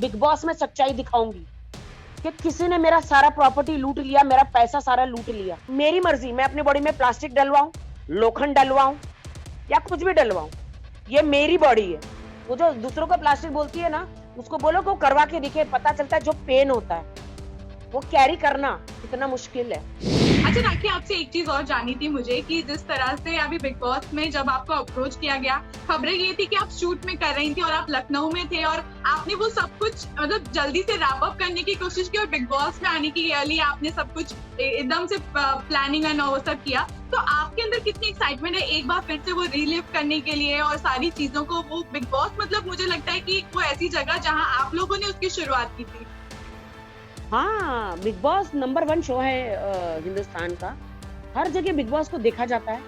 Big boss में सच्चाई दिखाऊंगी कि किसी ने मेरा सारा प्रॉपर्टी लूट लिया, मेरा पैसा सारा लूट लिया। मेरी मर्जी, मैं अपनी बॉडी में प्लास्टिक डलवाऊं, लोखंड डलवाऊं या कुछ भी डलवाऊं, ये मेरी बॉडी है। वो जो दूसरों को प्लास्टिक बोलती है ना, उसको बोलो को करवा के दिखे, पता चलता है जो पेन होता है वो कैरी करना कितना मुश्किल है। अच्छा राखी, आपसे एक चीज और जाननी थी मुझे कि जिस तरह से अभी बिग बॉस में जब आपको अप्रोच किया गया, खबरें ये थी कि आप शूट में कर रही थी और आप लखनऊ में थे और आपने वो सब कुछ मतलब जल्दी से रैप अप करने की कोशिश की और बिग बॉस में आने की लिए आपने सब कुछ एकदम से प्लानिंग एंड वो सब किया। तो आपके अंदर कितनी एक्साइटमेंट है एक बार फिर से वो रिलीव करने के लिए और सारी चीजों को? वो बिग बॉस मतलब मुझे लगता है कि वो ऐसी जगह जहाँ आप लोगों ने उसकी शुरुआत की थी। हाँ, बिग बॉस नंबर 1 शो है हिंदुस्तान का। हर जगह बिग बॉस को देखा जाता है।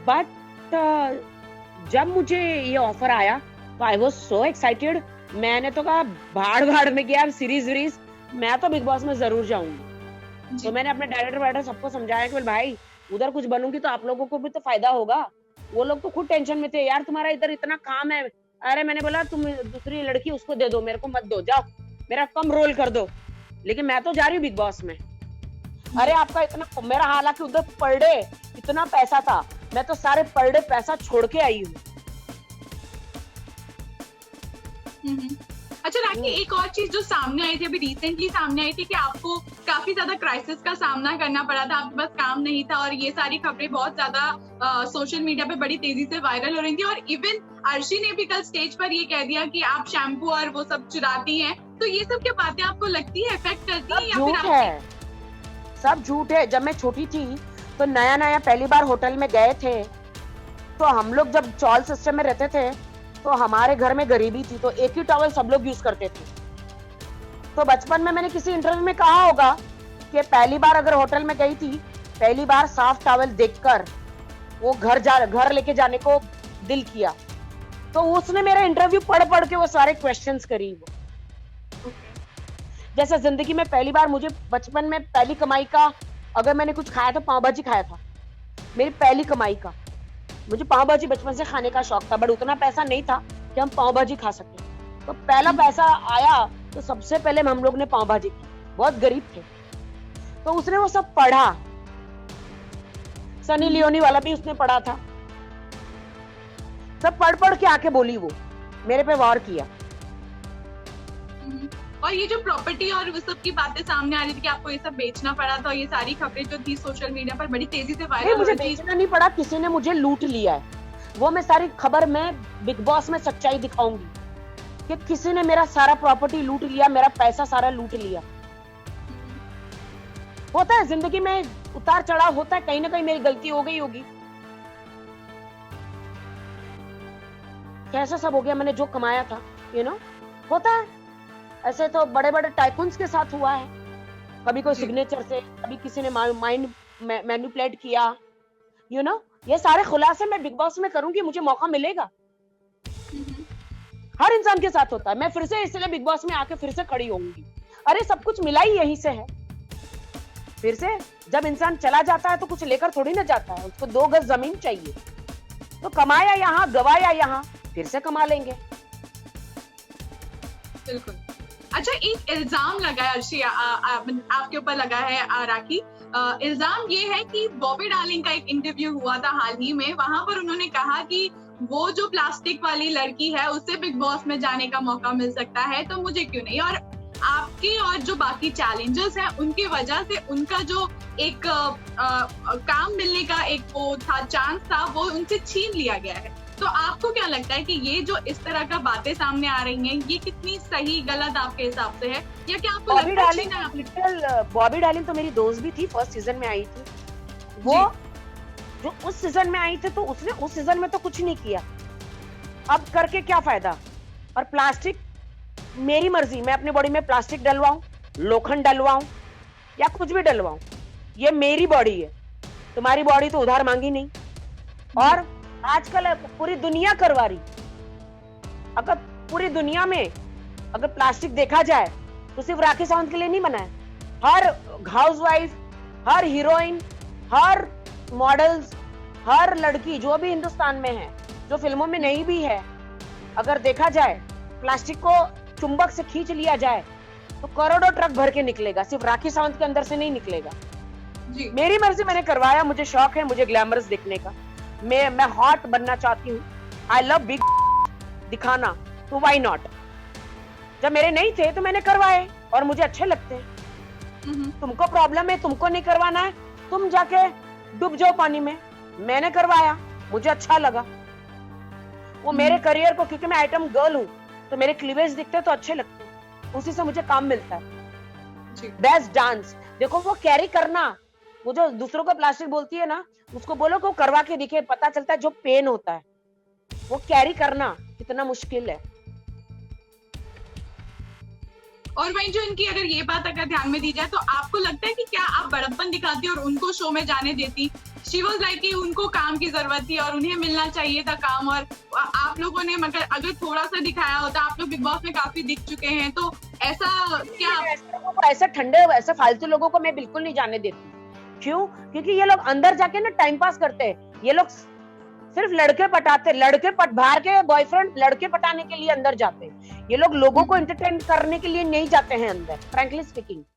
बट जब मुझे ये ऑफर आया तो आई वॉज सो एक्साइटेड। मैंने तो कहा भाड़ भाड़ में गया सीरीज वीरीज, मैं तो बिग बॉस में जरूर जाऊंगी। तो मैंने अपने डायरेक्टर सबको समझाया कि भाई उधर कुछ बनूंगी तो आप लोगों को भी तो फायदा होगा। वो लोग तो खुद टेंशन में थे, यार तुम्हारा इधर इतना काम है। अरे मैंने बोला तुम दूसरी लड़की उसको दे दो, मेरे को मत दो, जाओ मेरा कम रोल कर दो, लेकिन मैं तो जा रही हूँ बिग बॉस में। अरे आपका इतना, मेरा हालांकि उधर पर डे इतना पैसा था, मैं तो सारे पर डे पैसा छोड़ के आई हूँ। अच्छा राखी, एक और चीज जो सामने आई थी, अभी रिसेंटली सामने आई थी कि आपको काफी ज्यादा क्राइसिस का सामना करना पड़ा था, आपके पास काम नहीं था और ये सारी खबरें बहुत ज्यादा सोशल मीडिया पे बड़ी तेजी से वायरल हो रही थी और इवन अर्शी ने भी कल स्टेज पर ये कह दिया कि आप शैम्पू और वो सब चुराती हैं। तो ये सब क्या बातें आपको लगती है इफेक्ट करती है या फिर है? सब झूठ है। जब मैं छोटी थी तो नया नया पहली बार होटल में गए थे, तो हम लोग जब चॉल सिस्टम में रहते थे तो हमारे घर में गरीबी थी, तो एक ही टॉवल सब लोग यूज करते थे। तो बचपन में मैंने किसी इंटरव्यू में कहा होगा कि पहली बार अगर होटल में गई थी, पहली बार साफ टॉवल देखकर वो घर लेके जाने को दिल किया। तो उसने मेरा इंटरव्यू पढ़ के वो सारे क्वेश्चंस करी। वो जैसे जिंदगी में पहली बार मुझे बचपन में पहली कमाई का, अगर मैंने कुछ खाया तो पाव भाजी खाया था, मेरी पहली कमाई का। मुझे पाव भाजी बचपन से खाने का शौक था, बट उतना पैसा नहीं था कि हम पाव भाजी खा सके। तो पहला पैसा आया तो सबसे पहले हम लोग ने पाव भाजी की, बहुत गरीब थे। तो उसने वो सब पढ़ा, सनी लियोनी वाला भी उसने पढ़ा था, सब पढ़ के आके बोली, वो मेरे पे वार किया। और ये जो प्रॉपर्टी और वो सब की बातें सामने आ रही थी कि आपको ये सब बेचना पड़ा था, ये सारी खबरें जो थी सोशल मीडिया पर बड़ी तेजी से वायरल हो रही थी। मुझे बेचना नहीं पड़ा, किसी ने मुझे लूट लिया है। वो मैं सारी खबर में बिग बॉस में सच्चाई दिखाऊंगी कि किसी ने मेरा सारा प्रॉपर्टी लूट लिया, मेरा पैसा सारा लूट लिया। होता है जिंदगी में, उतार चढ़ाव होता है, कहीं ना कहीं मेरी गलती हो गई होगी। कैसा सब हो गया, मैंने जो कमाया था, होता है। ऐसे तो बड़े बड़े टाइकून्स के साथ हुआ है, कभी कोई सिग्नेचर से, कभी किसी ने माइंड मैनिपुलेट किया। ये सारे खुलासे मैं बिग बॉस में करूंगी, मुझे मौका मिलेगा। हर इंसान के साथ होता है। मैं फिर से इसलिए बिग बॉस में आके फिर से खड़ी होंगी। अरे सब कुछ मिला ही यहीं से है। फिर से जब इंसान चला जाता है तो कुछ लेकर थोड़ी ना जाता है, उसको 2 गज जमीन चाहिए। तो कमाया यहाँ, गवाया यहाँ, फिर से कमा लेंगे। बिल्कुल। अच्छा, एक इल्जाम लगा है अर्शी, आपके ऊपर लगा है राखी। इल्जाम ये है कि बॉबी डार्लिंग का एक इंटरव्यू हुआ था हाल ही में, वहां पर उन्होंने कहा कि वो जो प्लास्टिक वाली लड़की है उससे बिग बॉस में जाने का मौका मिल सकता है, तो मुझे क्यों नहीं। और आपके और जो बाकी चैलेंजर्स हैं उनकी वजह से उनका जो एक काम मिलने का एक वो था, चांस था, वो उनसे छीन लिया गया है। तो आपको क्या लगता है कि ये जो इस तरह का बातें सामने आ रही हैं, ये कितनी सही गलत आपके हिसाब से है, या क्या आपको बॉबी डार्लिंग तो मेरी दोस्त भी थी, फर्स्ट सीजन में आई थी वो। जो उस सीजन में आई थी तो उसने उस सीजन में तो कुछ नहीं किया, अब करके क्या फायदा। और प्लास्टिक, मेरी मर्जी, मैं अपनी बॉडी में प्लास्टिक डलवाऊं, लोखंड डलवाऊं या कुछ भी डलवाऊं, ये मेरी बॉडी है। तुम्हारी बॉडी तो उधार मांगी नहीं। और आजकल पूरी दुनिया करवा रही। अगर पूरी दुनिया में अगर प्लास्टिक देखा जाए तो सिर्फ राखी सावंत के लिए नहीं बना है। हर हाउसवाइफ, हर हीरोइन, हर मॉडल्स, हर लड़की जो भी हिंदुस्तान में है, जो फिल्मों में नहीं भी है, अगर देखा जाए प्लास्टिक को चुंबक से खींच लिया जाए तो करोड़ों ट्रक भर के निकलेगा, सिर्फ राखी सावंत के अंदर से नहीं निकलेगा। जी मेरी मर्जी, मैंने करवाया, मुझे शौक है, मुझे ग्लैमरस दिखने का, मैं हॉट बनना चाहती हूँ, आई लव बिग दिखाना, तो व्हाई नॉट। जब मेरे नहीं थे तो मैंने करवाए और मुझे अच्छे लगते हैं। तुमको प्रॉब्लम है, तुमको नहीं करवाना है, तुम जाके डूब जाओ पानी में। मैंने करवाया, मुझे अच्छा लगा, वो मेरे करियर को, क्योंकि मैं आइटम गर्ल हूँ तो मेरे क्लीवेज दिखते तो अच्छे लगते हैं, उसी से मुझे काम मिलता है। बेस्ट डांस देखो, वो कैरी करना, वो जो दूसरों को प्लास्टिक बोलती है ना, उसको बोलो कि वो करवा के दिखे, पता चलता है जो पेन होता है, वो कैरी करना कितना मुश्किल है। और वहीं जो इनकी अगर ये बात अगर ध्यान में दी जाए तो आपको लगता है कि क्या आप बड़प्पन दिखाती और उनको शो में जाने देती? शी वाज लाइक कि उनको काम की जरूरत थी और उन्हें मिलना चाहिए था काम, और आप लोगों ने मगर अगर थोड़ा सा दिखाया होता, आप लोग बिग बॉस में काफी दिख चुके हैं, तो ऐसा क्या ऐसे ठंडे ऐसे फालतू लोगों को मैं बिल्कुल नहीं जाने देती। क्यों? क्योंकि ये लोग अंदर जाके ना टाइम पास करते हैं, ये लोग सिर्फ लड़के पटाते, बाहर के बॉयफ्रेंड लड़के पटाने के लिए अंदर जाते हैं, ये लोग लोगों को एंटरटेन करने के लिए नहीं जाते हैं अंदर, फ्रैंकली स्पीकिंग।